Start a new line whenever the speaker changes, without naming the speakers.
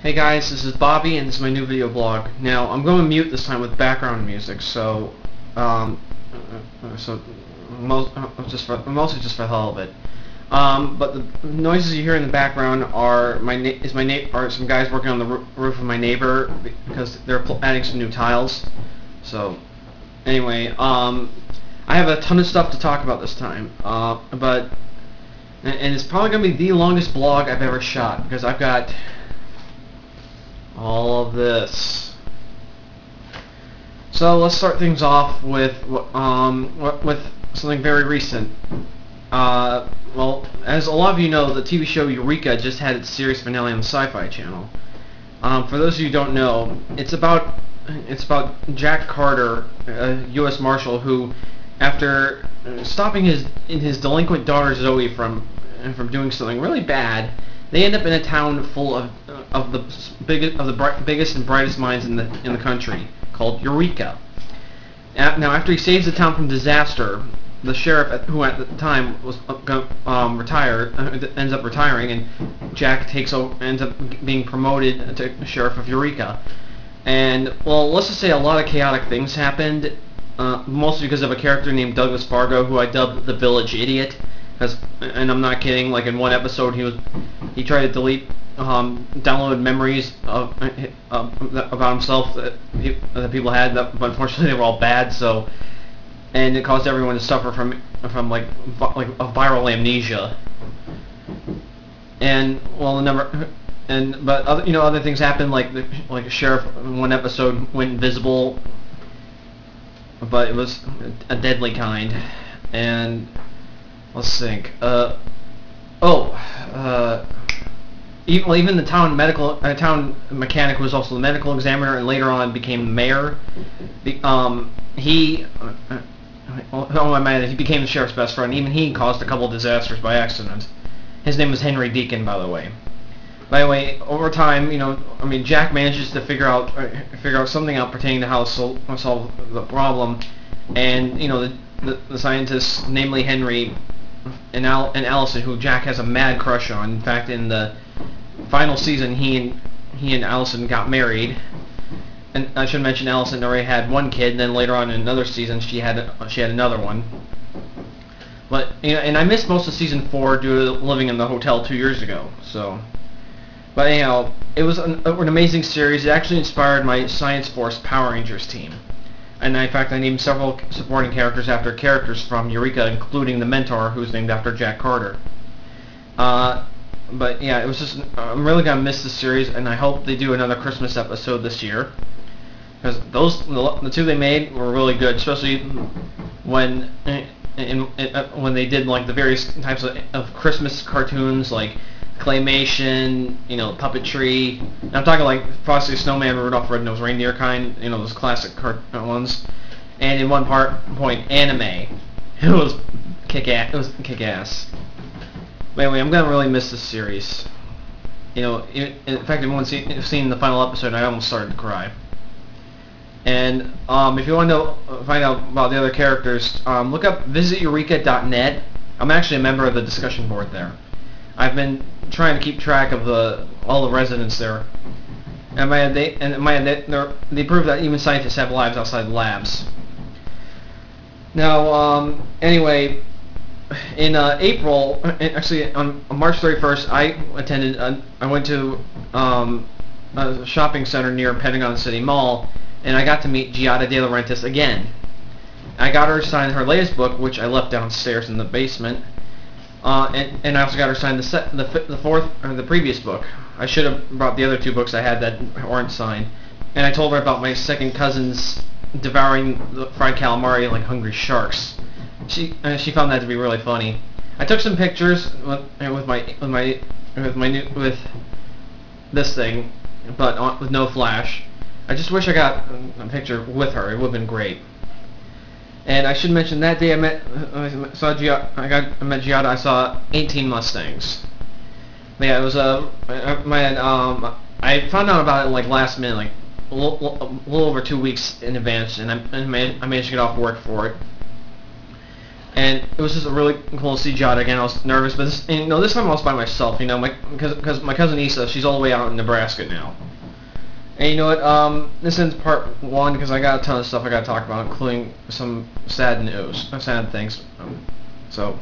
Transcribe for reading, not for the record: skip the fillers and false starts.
Hey guys, this is Bobby and this is my new video blog. Now, I'm going to mute this time with background music, so, mostly just for the hell of it. But the noises you hear in the background are are some guys working on the roof of my neighbor because they're adding some new tiles. So, anyway, I have a ton of stuff to talk about this time, and it's probably going to be the longest blog I've ever shot because I've got all of this. So let's start things off with something very recent. Well, as a lot of you know, the TV show Eureka just had its series finale on the Sci-Fi Channel. For those of you who don't know, it's about Jack Carter, a U.S. Marshal, who, after stopping his delinquent daughter Zoe from doing something really bad, they end up in a town full of the biggest and brightest minds in the country, called Eureka. Now, after he saves the town from disaster, the sheriff, who at the time was retired, ends up retiring, and Jack ends up being promoted to sheriff of Eureka. And, well, let's just say a lot of chaotic things happened, mostly because of a character named Douglas Fargo, who I dubbed the Village Idiot. And I'm not kidding. Like, in one episode, he tried to delete downloaded memories about himself that people had, but unfortunately they were all bad. So, and it caused everyone to suffer from like a viral amnesia. And well, but other things happened, like a sheriff in one episode went invisible, but it was a deadly kind. And let's think. Even the town mechanic was also the medical examiner, and later on became the mayor. He became the sheriff's best friend. Even he caused a couple disasters by accident. His name was Henry Deacon, by the way. By the way, over time, Jack manages to figure out something out pertaining to how to solve the problem, and the scientists, namely Henry and Allison, who Jack has a mad crush on. In fact, in the final season, he and Allison got married. And I should mention Allison already had one kid, and then later on in another season she had another one. But and I missed most of season 4 due to living in the hotel 2 years ago. So, but anyhow, it was an amazing series. It actually inspired my Science Force Power Rangers team. And in fact, I named several supporting characters after characters from Eureka, including the mentor, who's named after Jack Carter. But yeah, it was just, I'm really gonna miss this series, and I hope they do another Christmas episode this year, because the two they made were really good, especially when they did like the various types of Christmas cartoons, like claymation, puppetry. And I'm talking like Frosty the Snowman, Rudolph the Red-Nosed Reindeer kind, those classic ones. And in one point, anime. It was kick-ass. But anyway, I'm gonna really miss this series. In fact, if anyone's seen the final episode, I almost started to cry. And if you want to find out about the other characters, look up visiteureka.net. I'm actually a member of the discussion board there. I've been trying to keep track of all the residents there, and they prove that even scientists have lives outside the labs. Now, anyway, in April, actually on March 31st, I went to a shopping center near Pentagon City Mall, and I got to meet Giada De Laurentiis again. I got her to sign her latest book, which I left downstairs in the basement. And I also got her signed the previous book. I should have brought the other 2 books I had that weren't signed. And I told her about my second cousins devouring the fried calamari like hungry sharks. She found that to be really funny. I took some pictures with this thing, but with no flash. I just wish I got a picture with her. It would have been great. And I should mention that day I met Giada. I saw 18 Mustangs. But yeah, it was I found out about it like last minute, like a little over 2 weeks in advance, and I managed to get off work for it. And it was just really cool to see Giada again. I was nervous, but this time I was by myself. Because my cousin Issa, she's all the way out in Nebraska now. And you know what? This ends part one because I got a ton of stuff I got to talk about, including some sad news, sad things. So.